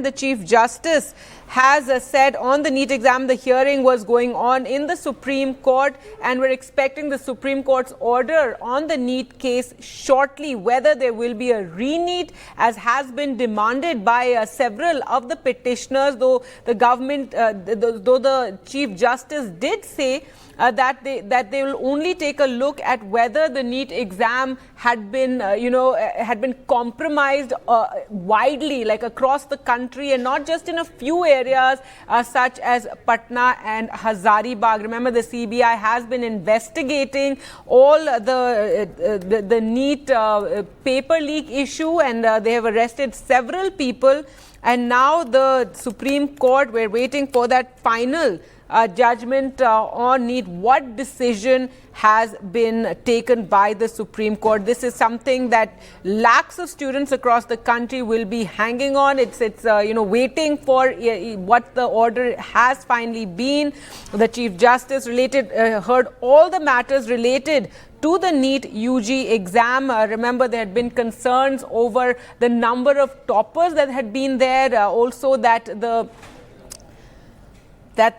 the Chief Justice has said on the NEET exam. The hearing was going on in the Supreme Court, and we're expecting the Supreme Court's order on the NEET case shortly, whether there will be a re-NEET, as has been demanded by several of the petitioners, though the government, though the Chief Justice did say that they will only take a look at whether the NEET exam had been, had been compromised widely, like across the country, and not just in a few areas such as Patna and Hazaribagh. Remember, the CBI has been investigating all the NEET paper leak issue, and they have arrested several people. And now the Supreme Court, we're waiting for that final judgment on NEET. What decision has been taken by the Supreme Court? This is something that lakhs of students across the country will be hanging on. It's waiting for what the order has finally been. The Chief Justice heard all the matters related to the NEET UG exam. Remember, there had been concerns over the number of toppers that had been there, also that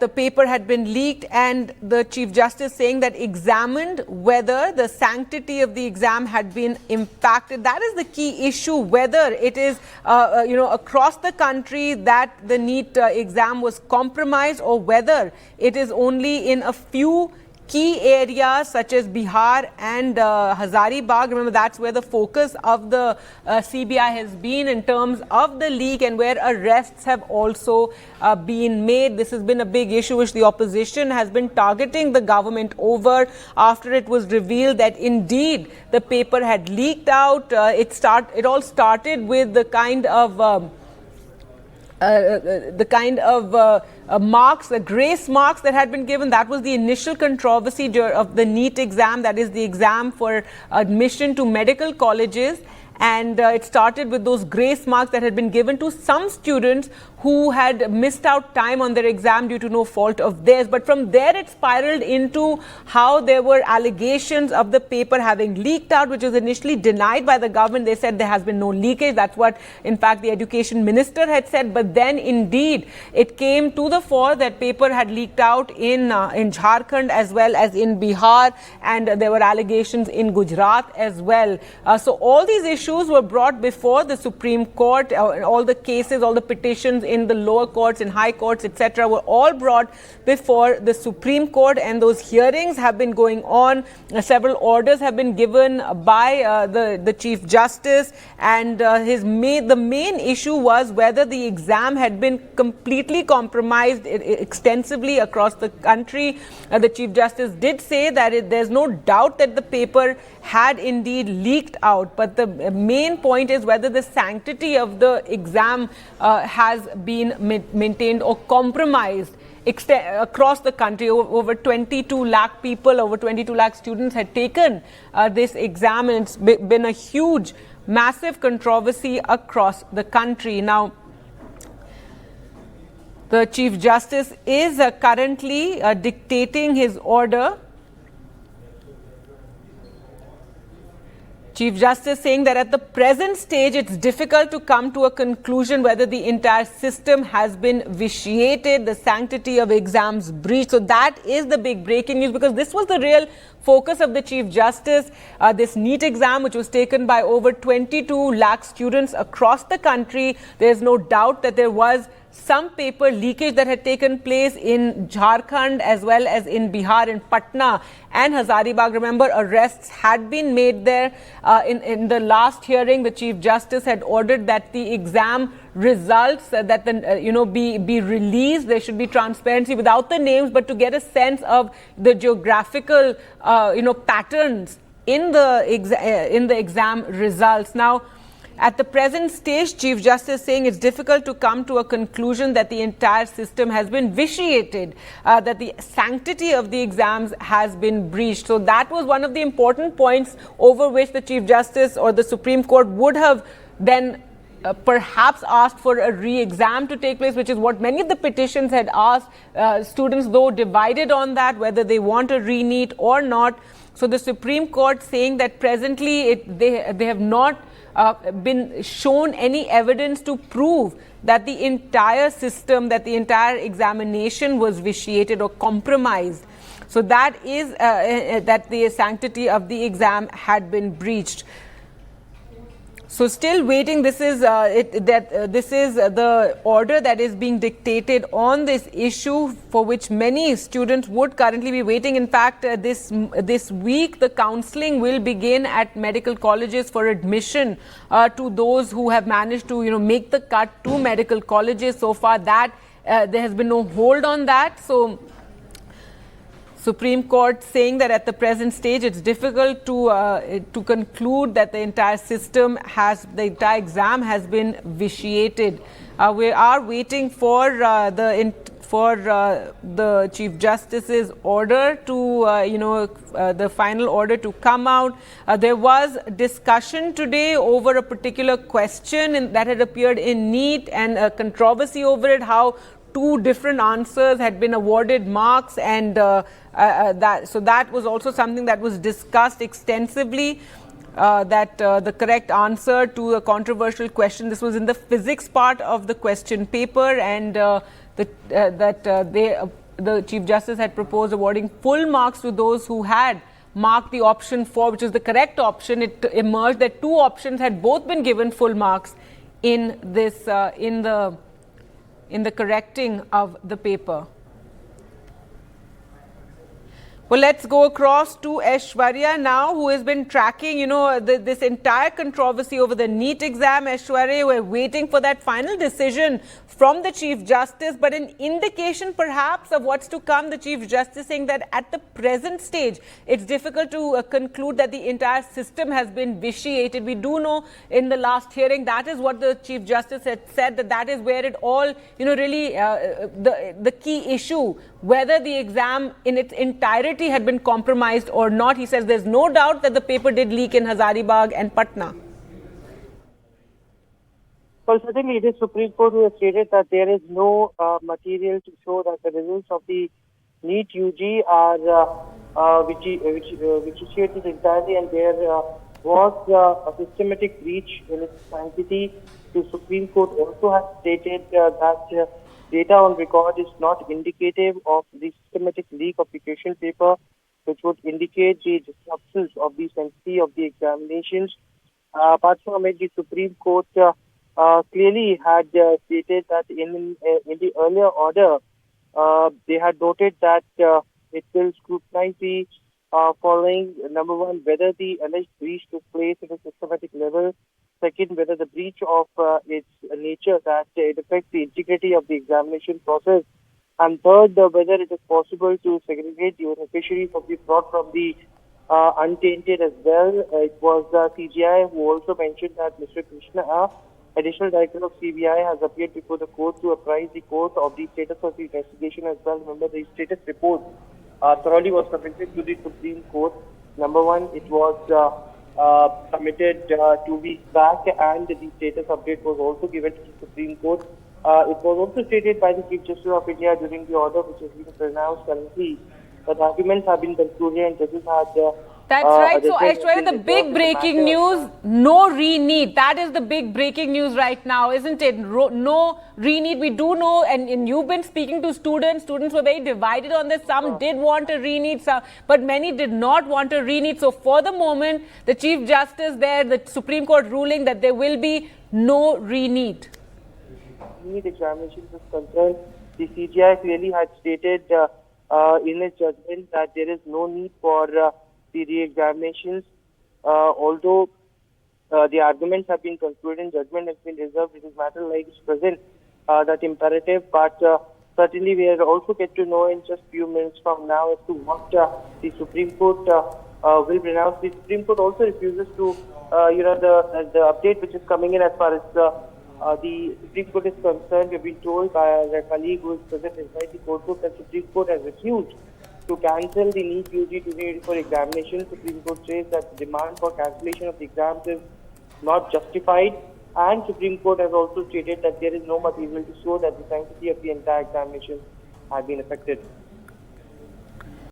the paper had been leaked, and the Chief Justice saying that examined whether the sanctity of the exam had been impacted. That is the key issue, whether it is across the country that the NEET exam was compromised, or whether it is only in a few key areas such as Bihar and Hazaribagh. Remember, that's where the focus of the CBI has been in terms of the leak, and where arrests have also been made. This has been a big issue which the opposition has been targeting the government over after it was revealed that indeed the paper had leaked out. It all started with the kind of marks, the grace marks that had been given. That was the initial controversy of the NEET exam, that is the exam for admission to medical colleges. And it started with those grace marks that had been given to some students who had missed out time on their exam due to no fault of theirs. But from there, it spiraled into how there were allegations of the paper having leaked out, which was initially denied by the government. They said there has been no leakage. That's what, in fact, the education minister had said. But then, indeed, it came to the fore that paper had leaked out in Jharkhand as well as in Bihar, and there were allegations in Gujarat as well. So all these issues were brought before the Supreme Court. All the cases, all the petitions in the lower courts, in high courts, etc., were all brought before the Supreme Court, and those hearings have been going on. Several orders have been given by the Chief Justice, and the main issue was whether the exam had been completely compromised extensively across the country. The Chief Justice did say that there's no doubt that the paper had indeed leaked out, but the main point is whether the sanctity of the exam has been maintained or compromised across the country. Over 22 lakh people, over 22 lakh students had taken this exam, and it's been a huge, massive controversy across the country. Now, the Chief Justice is currently dictating his order. Chief Justice saying that at the present stage, it's difficult to come to a conclusion whether the entire system has been vitiated, the sanctity of exams breached. So that is the big breaking news, because this was the real focus of the Chief Justice. This NEET exam, which was taken by over 22 lakh students across the country, there's no doubt that there was some paper leakage that had taken place in Jharkhand as well as in Bihar, in Patna and Hazaribagh. Remember, arrests had been made there. In the last hearing, the Chief Justice had ordered that the exam results be released. There should be transparency without the names, but to get a sense of the geographical patterns in the exam results. Now, at the present stage, Chief Justice saying it's difficult to come to a conclusion that the entire system has been vitiated, that the sanctity of the exams has been breached. So that was one of the important points over which the Chief Justice or the Supreme Court would have then perhaps asked for a re-exam to take place, which is what many of the petitions had asked. Students, though, divided on that, whether they want a re-NEET or not. So the Supreme Court saying that presently they have not been shown any evidence to prove that the entire system, that the entire examination was vitiated or compromised. So that is that the sanctity of the exam had been breached. So still waiting. This is this is the order that is being dictated on this issue, for which many students would currently be waiting. In fact, this week the counselling will begin at medical colleges for admission to those who have managed to make the cut to medical colleges. So far that there has been no hold on that. So Supreme Court saying that at the present stage it's difficult to conclude that the entire system the entire exam has been vitiated. We are waiting for the Chief Justice's order to the final order to come out. There was discussion today over a particular question that had appeared in NEET, and a controversy over it, how two different answers had been awarded marks, and that was also something that was discussed extensively. That the correct answer to a controversial question, this was in the physics part of the question paper, and the Chief Justice had proposed awarding full marks to those who had marked the option 4, which is the correct option. It emerged that two options had both been given full marks in this in the correcting of the paper. Well, let's go across to Aishwarya now, who has been tracking, this entire controversy over the NEET exam. Aishwarya, we're waiting for that final decision from the Chief Justice, but an indication perhaps of what's to come. The Chief Justice saying that at the present stage, it's difficult to conclude that the entire system has been vitiated. We do know in the last hearing, that is what the Chief Justice had said, that is where it all, really, the key issue, whether the exam in its entirety had been compromised or not. He says there's no doubt that the paper did leak in Hazaribagh and Patna. Well, certainly it is Supreme Court who has stated that there is no material to show that the results of the NEET UG are vitiated entirely, and there was a systematic breach in its sanctity. The Supreme Court also has stated that data on record is not indicative of the systematic leak of the question paper, which would indicate the disruptions of the sanctity of the examinations. Apart from it, the Supreme Court clearly had stated that in the earlier order, they had noted that it will scrutinize the following: number one, whether the alleged breach took place at a systematic level; second, whether the breach of its nature that it affects the integrity of the examination process; and third, whether it is possible to segregate the beneficiaries of the fraud from the untainted as well. It was CGI who also mentioned that Mr. Krishna, Additional Director of CBI, has appeared before the court to apprise the court of the status of the investigation as well. Remember, the status report thoroughly was submitted to the Supreme Court. Number one, it was submitted 2 weeks back, and the status update was also given to the Supreme Court. It was also stated by the Chief Justice of India during the order, which has been pronounced currently, that arguments have been concluded and judges had... That's right. So, Aishwarya, the big breaking news, no re-NEET. That is the big breaking news right now, isn't it? No re-NEET. We do know, and you've been speaking to students. Students were very divided on this. Some did want a re-NEET, but many did not want a re-NEET. So, for the moment, the Chief Justice there, the Supreme Court ruling that there will be no re-NEET. NEET examinations is concerned, the CGI clearly had stated in its judgment that there is no need for the re-examinations, although the arguments have been concluded and judgment has been reserved. It is matter like it's present, that imperative, but certainly we will also get to know in just few minutes from now as to what the Supreme Court will pronounce. The Supreme Court also refuses to, the update which is coming in as far as the Supreme Court is concerned. We've been told by our colleague who is present inside the court that the Supreme Court has refused to cancel the NEET UG 2024 examination. Supreme Court says that the demand for cancellation of the exams is not justified, and Supreme Court has also stated that there is no material to show that the sanctity of the entire examination has been affected.